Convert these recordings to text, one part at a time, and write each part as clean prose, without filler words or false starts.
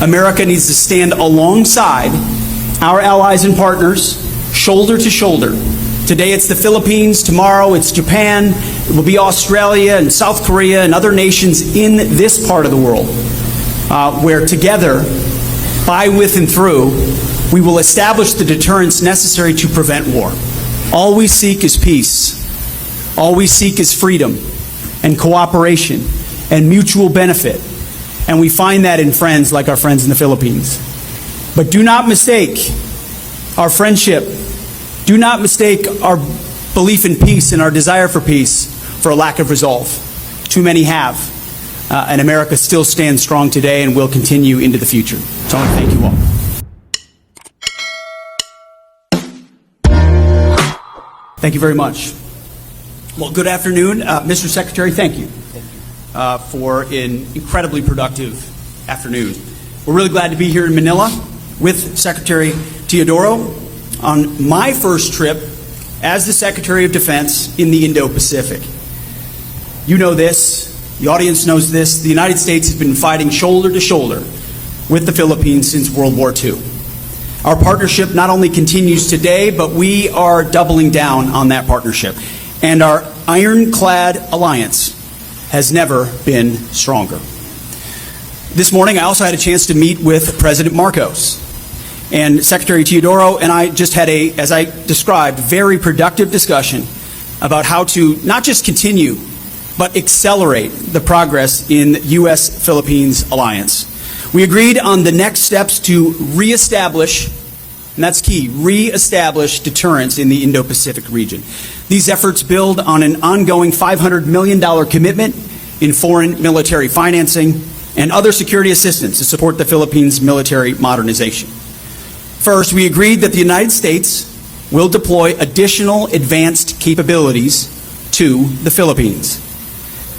America needs to stand alongside our allies and partners, shoulder to shoulder. Today it's the Philippines, tomorrow it's Japan, it will be Australia and South Korea and other nations in this part of the world, where together, by, with, and through, we will establish the deterrence necessary to prevent war. All we seek is peace. All we seek is freedom and cooperation and mutual benefit. And we find that in friends like our friends in the Philippines. But do not mistake our friendship. Do not mistake our belief in peace and our desire for peace for a lack of resolve. Too many have. And America still stands strong today and will continue into the future. So I want to thank you all. Thank you very much. Well, good afternoon. Mr. Secretary, thank you for an incredibly productive afternoon. We're really glad to be here in Manila with Secretary Teodoro on my first trip as the Secretary of Defense in the Indo-Pacific. You know this, the audience knows this, the United States has been fighting shoulder to shoulder with the Philippines since World War II. Our partnership not only continues today, but we are doubling down on that partnership. And our ironclad alliance has never been stronger. This morning, I also had a chance to meet with President Marcos. And Secretary Teodoro and I just had a, as I described, very productive discussion about how to not just continue, but accelerate the progress in U.S.-Philippines alliance. We agreed on the next steps to reestablish, and that's key, reestablish deterrence in the Indo-Pacific region. These efforts build on an ongoing $500 million commitment in foreign military financing and other security assistance to support the Philippines' military modernization. First, we agreed that the United States will deploy additional advanced capabilities to the Philippines.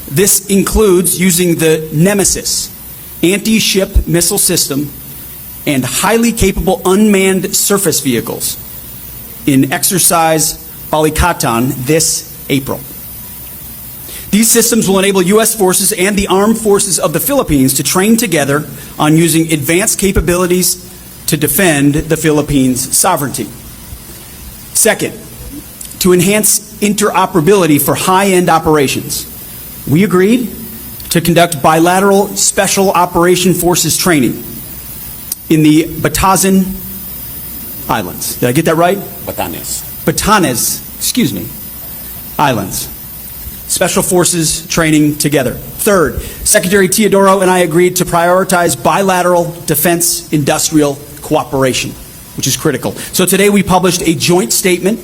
This includes using the Nemesis anti-ship missile system and highly capable unmanned surface vehicles in exercise Balikatan this April. These systems will enable U.S. forces and the armed forces of the Philippines to train together on using advanced capabilities to defend the Philippines' sovereignty. Second, to enhance interoperability for high-end operations, we agreed to conduct bilateral Special Operation Forces training in the Batasan Islands. Did I get that right? Batanes, Islands. Special Forces training together. Third, Secretary Teodoro and I agreed to prioritize bilateral defense industrial cooperation, which is critical. So today we published a joint statement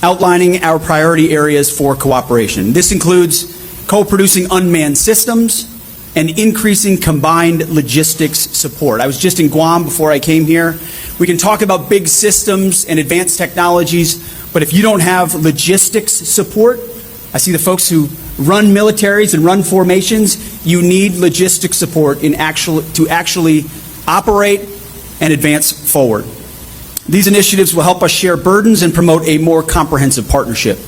outlining our priority areas for cooperation. This includes co-producing unmanned systems and increasing combined logistics support. I was just in Guam before I came here. We can talk about big systems and advanced technologies, but if you don't have logistics support, I see the folks who run militaries and run formations, you need logistics support to actually operate and advance forward. These initiatives will help us share burdens and promote a more comprehensive partnership.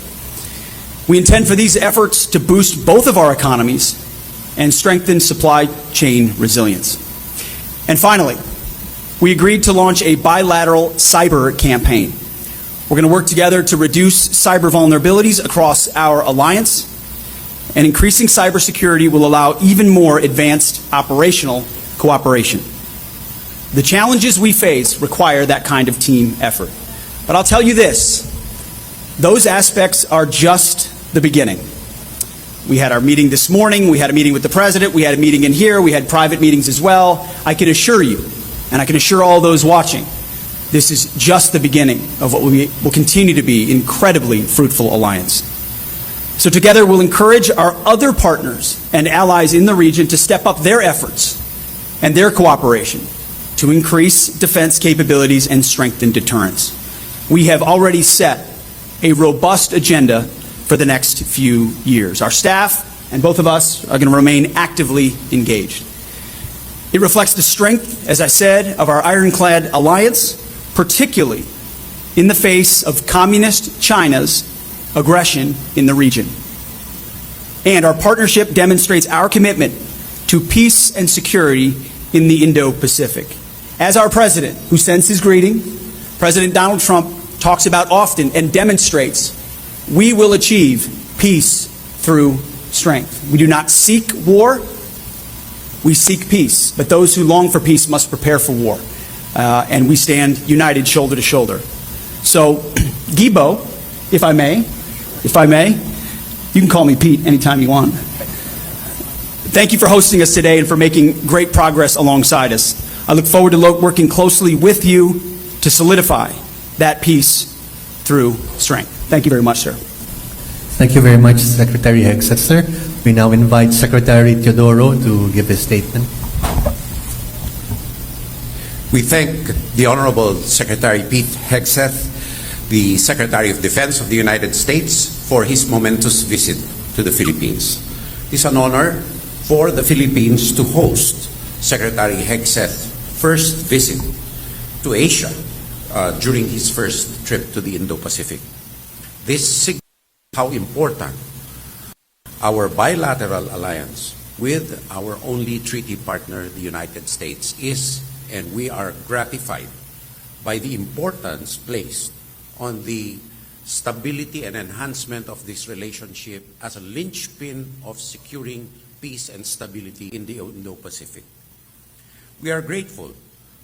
We intend for these efforts to boost both of our economies and strengthen supply chain resilience. And finally, we agreed to launch a bilateral cyber campaign. We're going to work together to reduce cyber vulnerabilities across our alliance, and increasing cybersecurity will allow even more advanced operational cooperation. The challenges we face require that kind of team effort. But I'll tell you this, those aspects are just the beginning. We had our meeting this morning, we had a meeting with the President, we had a meeting in here, we had private meetings as well. I can assure you, and I can assure all those watching, this is just the beginning of what will continue to be incredibly fruitful alliance. So together we'll encourage our other partners and allies in the region to step up their efforts and their cooperation to increase defense capabilities and strengthen deterrence. We have already set a robust agenda for the next few years. Our staff and both of us are going to remain actively engaged. It reflects the strength, as I said, of our ironclad alliance, particularly in the face of communist China's aggression in the region. And our partnership demonstrates our commitment to peace and security in the Indo-Pacific. As our president, who sends his greeting, President Donald Trump talks about often and demonstrates, we will achieve peace through strength. We do not seek war, we seek peace. But those who long for peace must prepare for war. And we stand united shoulder to shoulder. So, Gibo, if I may, you can call me Pete anytime you want. Thank you for hosting us today and for making great progress alongside us. I look forward to working closely with you to solidify that peace through strength. Thank you very much, sir. Thank you very much, Secretary Hegseth, sir. We now invite Secretary Teodoro to give his statement. We thank the Honorable Secretary Pete Hegseth, the Secretary of Defense of the United States, for his momentous visit to the Philippines. It is an honor for the Philippines to host Secretary Hegseth's first visit to Asia during his first trip to the Indo-Pacific. This signifies how important our bilateral alliance with our only treaty partner, the United States, is, and we are gratified by the importance placed on the stability and enhancement of this relationship as a linchpin of securing peace and stability in the Indo-Pacific. We are grateful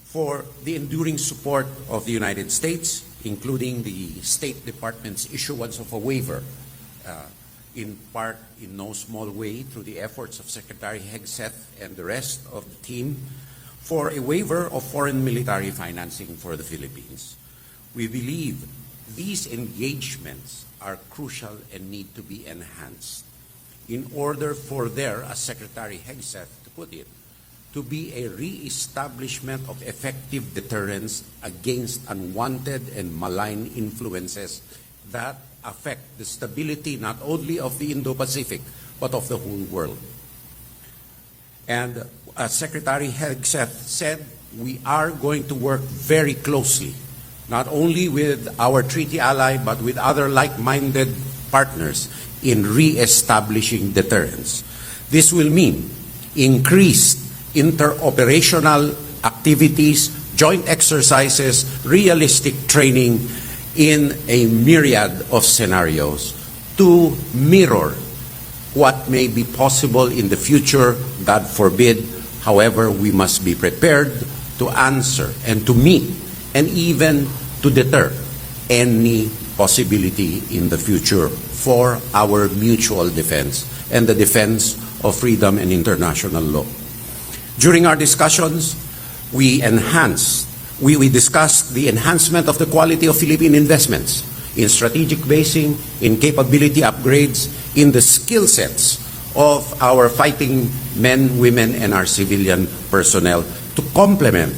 for the enduring support of the United States, including the State Department's issuance of a waiver, in part, in no small way, through the efforts of Secretary Hegseth and the rest of the team, for a waiver of foreign military financing for the Philippines. We believe these engagements are crucial and need to be enhanced in order for there, as Secretary Hegseth to put it, to be a re-establishment of effective deterrence against unwanted and malign influences that affect the stability not only of the Indo-Pacific, but of the whole world. And as Secretary Hegseth said, we are going to work very closely, not only with our treaty ally, but with other like-minded partners in re-establishing deterrence. This will mean increased interoperational activities, joint exercises, realistic training in a myriad of scenarios to mirror what may be possible in the future, God forbid. However, we must be prepared to answer and to meet and even to deter any possibility in the future for our mutual defense and the defense of freedom and international law. During our discussions, we discussed the enhancement of the quality of Philippine investments in strategic basing, in capability upgrades, in the skill sets of our fighting men, women, and our civilian personnel to complement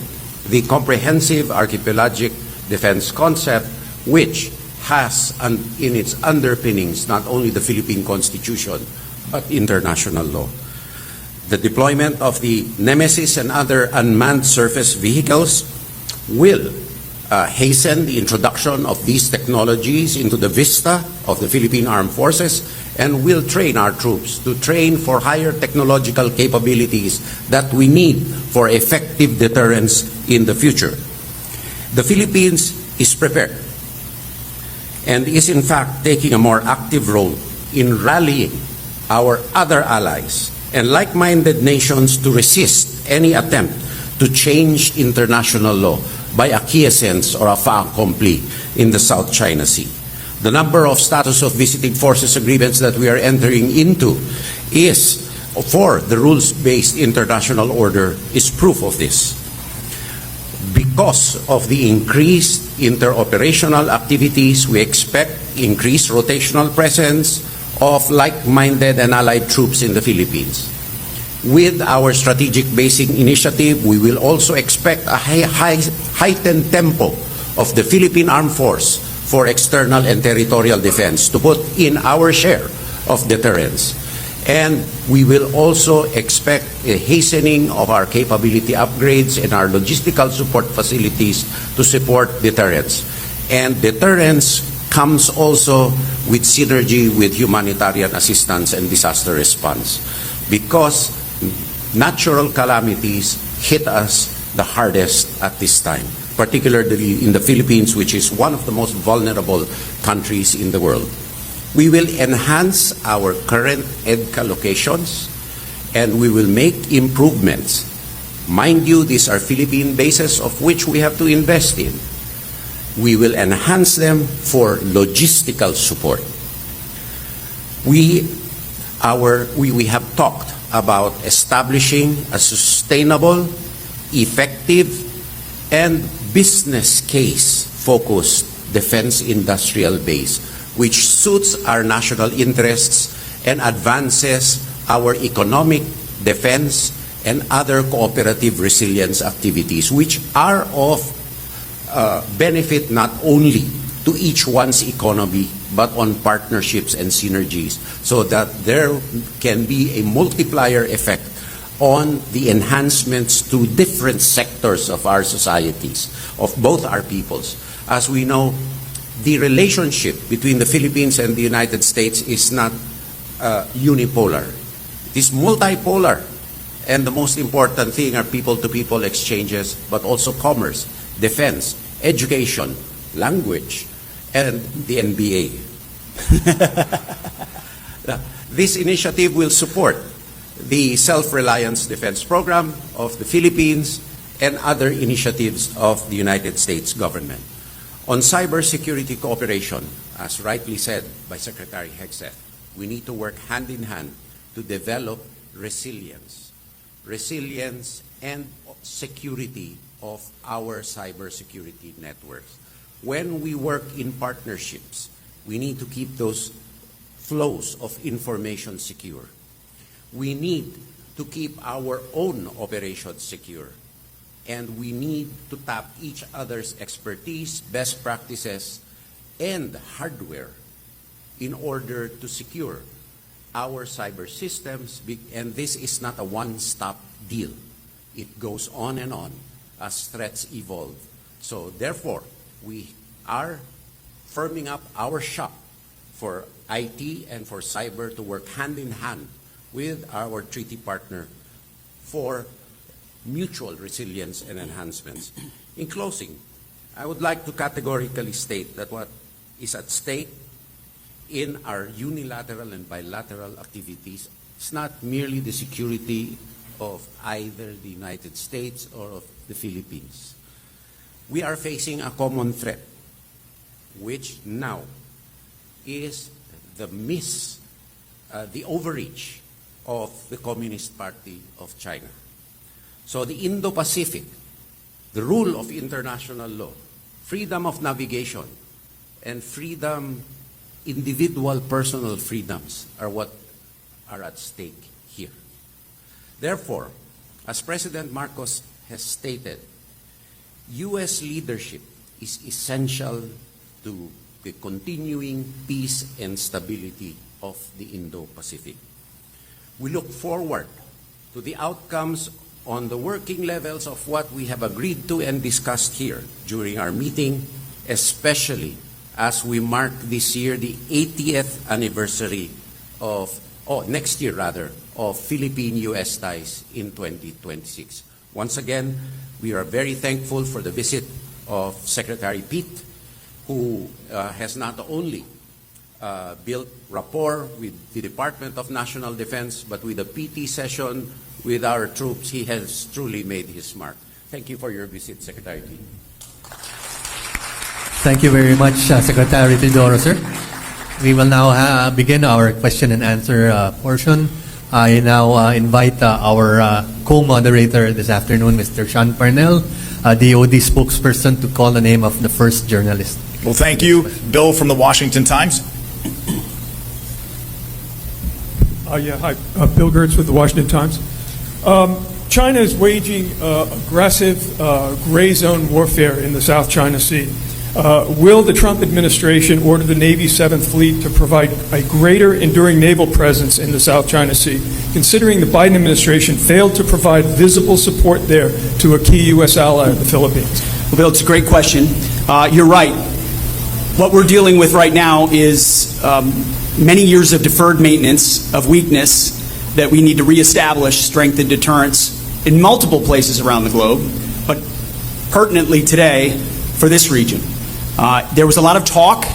the comprehensive archipelagic defense concept, which has in its underpinnings not only the Philippine Constitution, but international law. The deployment of the Nemesis and other unmanned surface vehicles will hasten the introduction of these technologies into the vista of the Philippine Armed Forces and will train our troops to train for higher technological capabilities that we need for effective deterrence in the future. The Philippines is prepared and is in fact taking a more active role in rallying our other allies and like-minded nations to resist any attempt to change international law by acquiescence or a fait accompli in the South China Sea. The number of status of visiting forces agreements that we are entering into is, for the rules-based international order, is proof of this. Because of the increased interoperational activities, we expect increased rotational presence of like-minded and allied troops in the Philippines. With our strategic basing initiative, we will also expect a heightened tempo of the Philippine Armed Force for external and territorial defense to put in our share of deterrence. And we will also expect a hastening of our capability upgrades and our logistical support facilities to support deterrence. And deterrence comes also with synergy with humanitarian assistance and disaster response, because natural calamities hit us the hardest at this time, particularly in the Philippines, which is one of the most vulnerable countries in the world. We will enhance our current EDCA locations, and we will make improvements. Mind you, these are Philippine bases of which we have to invest in. We will enhance them for logistical support. We have talked about establishing a sustainable, effective, and business case-focused defense industrial base, which suits our national interests and advances our economic, defense, and other cooperative resilience activities, which are of benefit not only to each one's economy, but on partnerships and synergies, so that there can be a multiplier effect on the enhancements to different sectors of our societies, of both our peoples. As we know, the relationship between the Philippines and the United States is not unipolar. It is multipolar. And the most important thing are people-to-people exchanges, but also commerce, defense, education, language, and the NBA. This initiative will support the self-reliance defense program of the Philippines and other initiatives of the United States government. On cybersecurity cooperation, as rightly said by Secretary Hegseth, we need to work hand in hand to develop resilience and security of our cybersecurity networks. When we work in partnerships, we need to keep those flows of information secure. We need to keep our own operations secure. And we need to tap each other's expertise, best practices, and hardware in order to secure our cyber systems. And this is not a one-stop deal. It goes on and on as threats evolve. So therefore, we are firming up our shop for IT and for cyber to work hand in hand with our treaty partner for mutual resilience and enhancements. In closing, I would like to categorically state that what is at stake in our unilateral and bilateral activities is not merely the security of either the United States or of the Philippines. We are facing a common threat, which now is the overreach of the Communist Party of China. So the Indo-Pacific, the rule of international law, freedom of navigation, and individual personal freedoms are what are at stake here. Therefore, as President Marcos has stated, U.S. leadership is essential to the continuing peace and stability of the Indo-Pacific. We look forward to the outcomes on the working levels of what we have agreed to and discussed here during our meeting, especially as we mark this year the 80th anniversary next year of Philippine-U.S. ties in 2026. Once again, we are very thankful for the visit of Secretary Pete, who has not only built rapport with the Department of National Defense, but with the PT session with our troops, he has truly made his mark. Thank you for your visit, Secretary Pete. Thank you very much, Secretary Teodoro, sir. We will now begin our question and answer portion. I now invite our co-moderator this afternoon, Mr. Sean Parnell, DOD spokesperson, to call the name of the first journalist. Well, thank you. Bill from the Washington Times. Hi. Bill Gertz with the Washington Times. China is waging aggressive gray zone warfare in the South China Sea. Will the Trump administration order the Navy 7th Fleet to provide a greater enduring naval presence in the South China Sea, considering the Biden administration failed to provide visible support there to a key U.S. ally, the Philippines? Well, Bill, it's a great question. You're right. What we're dealing with right now is many years of deferred maintenance, of weakness, that we need to reestablish strength and deterrence in multiple places around the globe, but pertinently today for this region. There was a lot of talk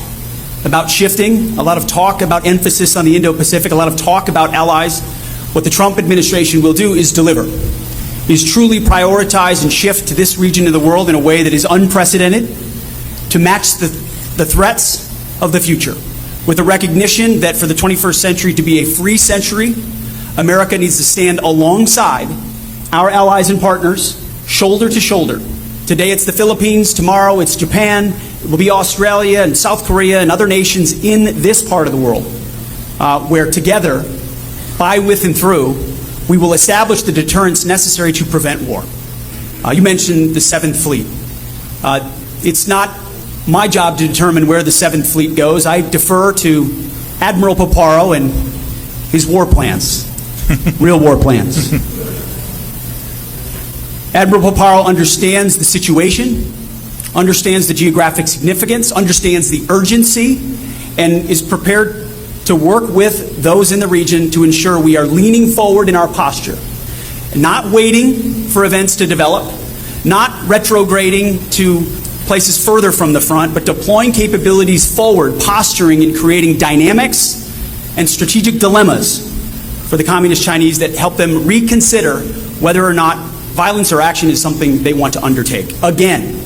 about shifting, a lot of talk about emphasis on the Indo-Pacific, a lot of talk about allies. What the Trump administration will do is deliver, is truly prioritize and shift to this region of the world in a way that is unprecedented to match the threats of the future, with a recognition that for the 21st century to be a free century, America needs to stand alongside our allies and partners, shoulder to shoulder. Today it's the Philippines, tomorrow it's Japan, it will be Australia and South Korea and other nations in this part of the world, where together, by, with, and through, we will establish the deterrence necessary to prevent war. You mentioned the 7th Fleet. It's not my job to determine where the 7th Fleet goes. I defer to Admiral Paparo and his war plans, real war plans. Admiral Paparo understands the situation, understands the geographic significance, understands the urgency, and is prepared to work with those in the region to ensure we are leaning forward in our posture, not waiting for events to develop, not retrograding to places further from the front, but deploying capabilities forward, posturing and creating dynamics and strategic dilemmas for the Communist Chinese that help them reconsider whether or not violence or action is something they want to undertake. Again,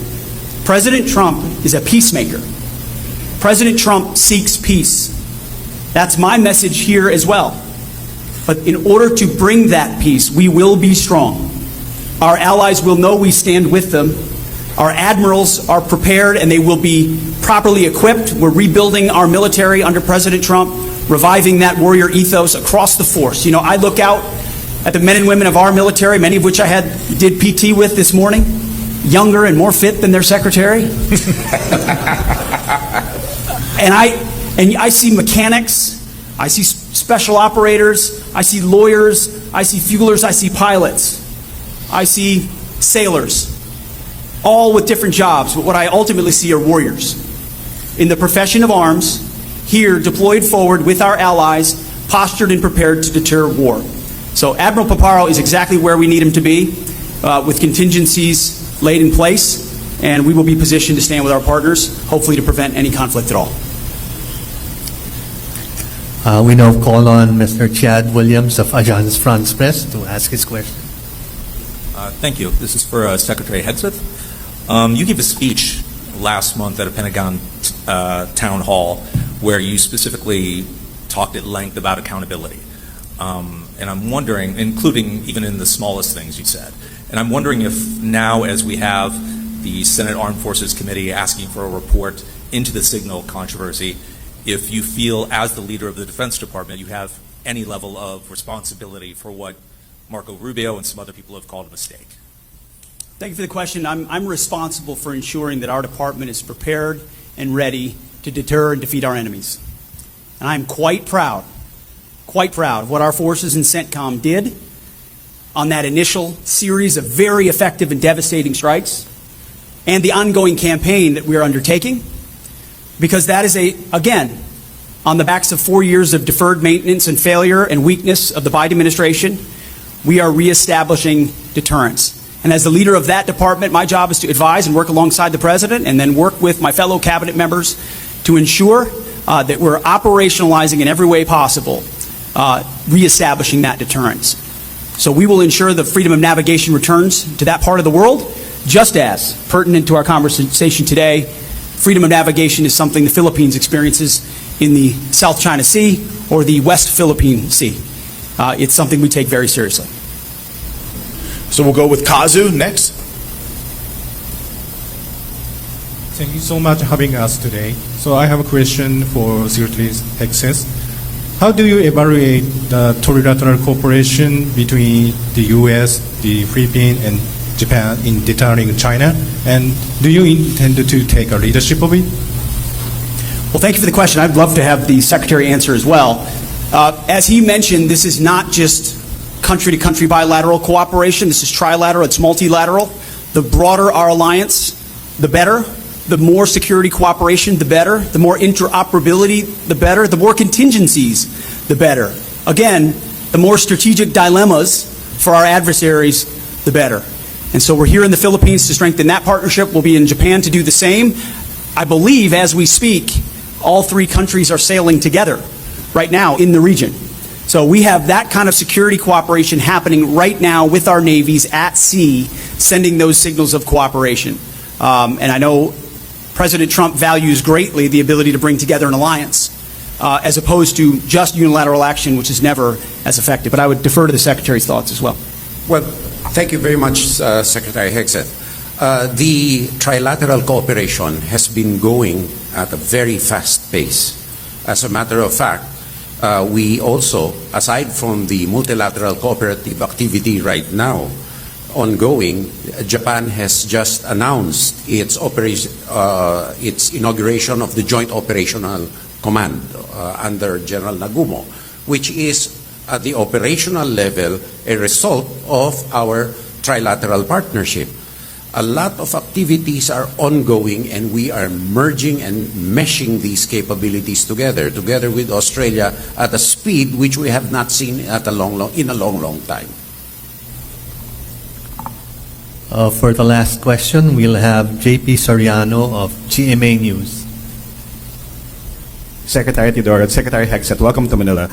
President Trump is a peacemaker. President Trump seeks peace. That's my message here as well. But in order to bring that peace, we will be strong. Our allies will know we stand with them. Our admirals are prepared and they will be properly equipped. We're rebuilding our military under President Trump, reviving that warrior ethos across the force. You know, I look out at the men and women of our military, many of which I did PT with this morning, younger and more fit than their secretary. And I see mechanics, I see special operators, I see lawyers, I see fuelers, I see pilots, I see sailors, all with different jobs. But what I ultimately see are warriors in the profession of arms, here deployed forward with our allies, postured and prepared to deter war. So Admiral Paparo is exactly where we need him to be, with contingencies laid in place, and we will be positioned to stand with our partners, hopefully to prevent any conflict at all. We now call on Mr. Chad Williams of Agence France Presse to ask his question. Thank you. This is for Secretary Hegseth. You gave a speech last month at a Pentagon town hall where you specifically talked at length about accountability. And I'm wondering, including even in the smallest things you said, and I'm wondering if now, as we have the Senate Armed Forces Committee asking for a report into the signal controversy, if you feel, as the leader of the Defense Department, you have any level of responsibility for what Marco Rubio and some other people have called a mistake. Thank you for the question. I'm responsible for ensuring that our department is prepared and ready to deter and defeat our enemies. And I'm quite proud of what our forces in CENTCOM did on that initial series of very effective and devastating strikes and the ongoing campaign that we are undertaking, because that is, again, on the backs of 4 years of deferred maintenance and failure and weakness of the Biden administration, we are reestablishing deterrence. And as the leader of that department, my job is to advise and work alongside the President and then work with my fellow cabinet members to ensure that we're operationalizing in every way possible reestablishing that deterrence. So we will ensure the freedom of navigation returns to that part of the world, just as, pertinent to our conversation today, freedom of navigation is something the Philippines experiences in the South China Sea or the West Philippine Sea. It's something we take very seriously. So we'll go with Kazu next. Thank you so much for having us today. So I have a question for Secretary Hegseth. How do you evaluate the trilateral cooperation between the U.S., the Philippines, and Japan in deterring China? And do you intend to take a leadership of it? Well, thank you for the question. I'd love to have the Secretary answer as well. As he mentioned, this is not just country-to-country bilateral cooperation. This is trilateral. It's multilateral. The broader our alliance, the better. The more security cooperation, the better. The more interoperability, the better. The more contingencies, the better. Again, the more strategic dilemmas for our adversaries, the better. And so we're here in the Philippines to strengthen that partnership. We'll be in Japan to do the same. I believe as we speak, all three countries are sailing together right now in the region. So we have that kind of security cooperation happening right now with our navies at sea, sending those signals of cooperation. And I know President Trump values greatly the ability to bring together an alliance, as opposed to just unilateral action, which is never as effective. But I would defer to the Secretary's thoughts as well. Well, thank you very much, Secretary Hegseth. The trilateral cooperation has been going at a very fast pace. As a matter of fact, we also, aside from the multilateral cooperative activity right now ongoing, Japan has just announced its inauguration of the Joint Operational Command under General Nagumo, which is at the operational level a result of our trilateral partnership. A lot of activities are ongoing, and we are merging and meshing these capabilities together with Australia at a speed which we have not seen in a long time. For the last question, we'll have JP Soriano of GMA News. Secretary Teodoro and Secretary Hegseth, welcome to Manila.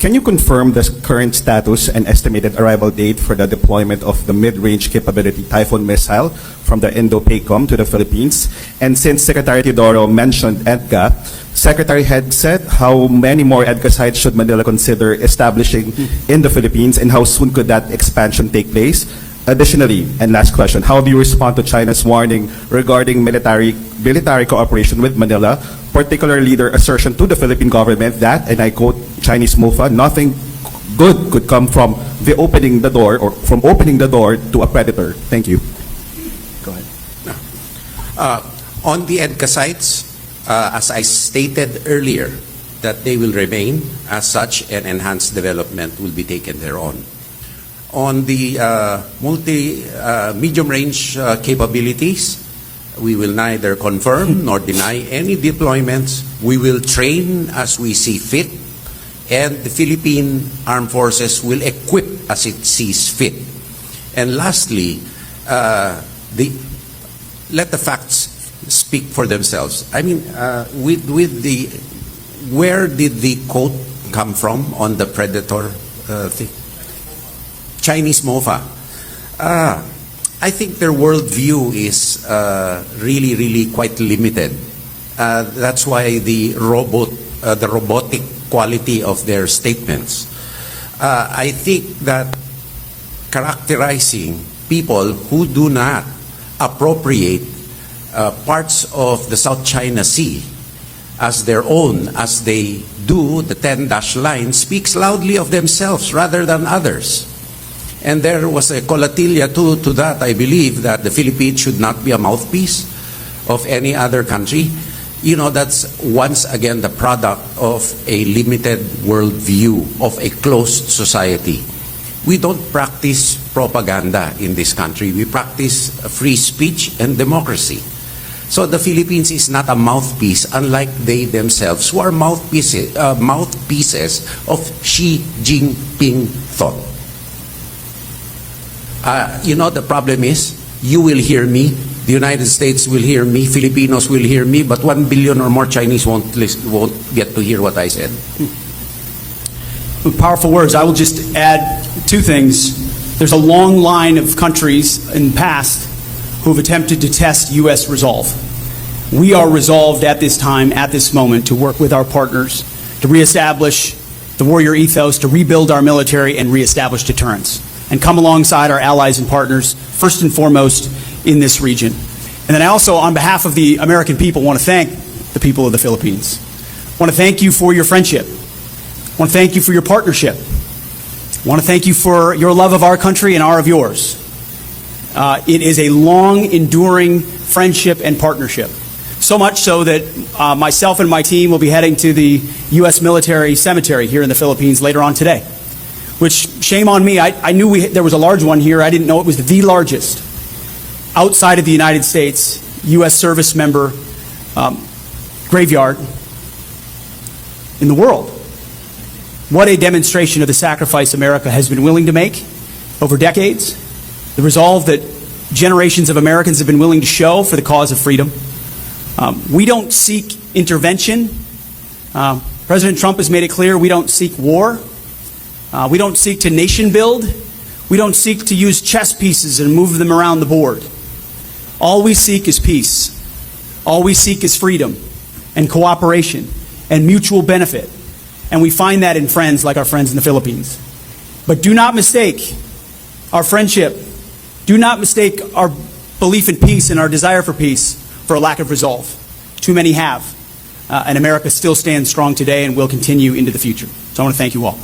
Can you confirm the current status and estimated arrival date for the deployment of the mid-range capability Typhoon missile from the Indo-PACOM to the Philippines? And since Secretary Teodoro mentioned EDCA, Secretary Hegseth, how many more EDCA sites should Manila consider establishing in the Philippines, and how soon could that expansion take place? Additionally, and last question, how do you respond to China's warning regarding military cooperation with Manila, particularly their assertion to the Philippine government that, and I quote Chinese MOFA, nothing good could come from opening the door to a predator? Thank you. Go ahead. On the EDCA sites, as I stated earlier, that they will remain as such, and enhanced development will be taken thereon. On the medium-range capabilities, we will neither confirm nor deny any deployments. We will train as we see fit, and the Philippine Armed Forces will equip as it sees fit. And lastly, let the facts speak for themselves. I mean, where did the quote come from on the predator thing? Chinese MOFA. I think their worldview is really quite limited. That's why the robotic quality of their statements. I think that characterizing people who do not appropriate parts of the South China Sea as their own, as they do the 10-dash line, speaks loudly of themselves rather than others. And there was a colatilia to that, I believe, that the Philippines should not be a mouthpiece of any other country. You know, that's once again the product of a limited worldview, of a closed society. We don't practice propaganda in this country. We practice free speech and democracy. So the Philippines is not a mouthpiece, unlike they themselves, who are mouthpieces of Xi Jinping thought. You know, the problem is, you will hear me, the United States will hear me, Filipinos will hear me, but 1 billion or more Chinese won't get to hear what I said. Powerful words. I will just add two things. There's a long line of countries in the past who have attempted to test U.S. resolve. We are resolved at this time, at this moment, to work with our partners to reestablish the warrior ethos, to rebuild our military and reestablish deterrence, and come alongside our allies and partners, first and foremost, in this region. And then I also, on behalf of the American people, want to thank the people of the Philippines. I want to thank you for your friendship. I want to thank you for your partnership. I want to thank you for your love of our country and our of yours. It is a long, enduring friendship and partnership. So much so that myself and my team will be heading to the U.S. military cemetery here in the Philippines later on today. Which, shame on me, I knew there was a large one here. I didn't know it was the largest outside of the United States U.S. service member graveyard in the world. What a demonstration of the sacrifice America has been willing to make over decades the resolve that generations of Americans have been willing to show for the cause of freedom. We don't seek intervention. President Trump has made it clear we don't seek war. We don't seek to nation build. We don't seek to use chess pieces and move them around the board. All we seek is peace. All we seek is freedom and cooperation and mutual benefit. And we find that in friends like our friends in the Philippines. But do not mistake our friendship. Do not mistake our belief in peace and our desire for peace for a lack of resolve. Too many have. And America still stands strong today and will continue into the future. So I want to thank you all.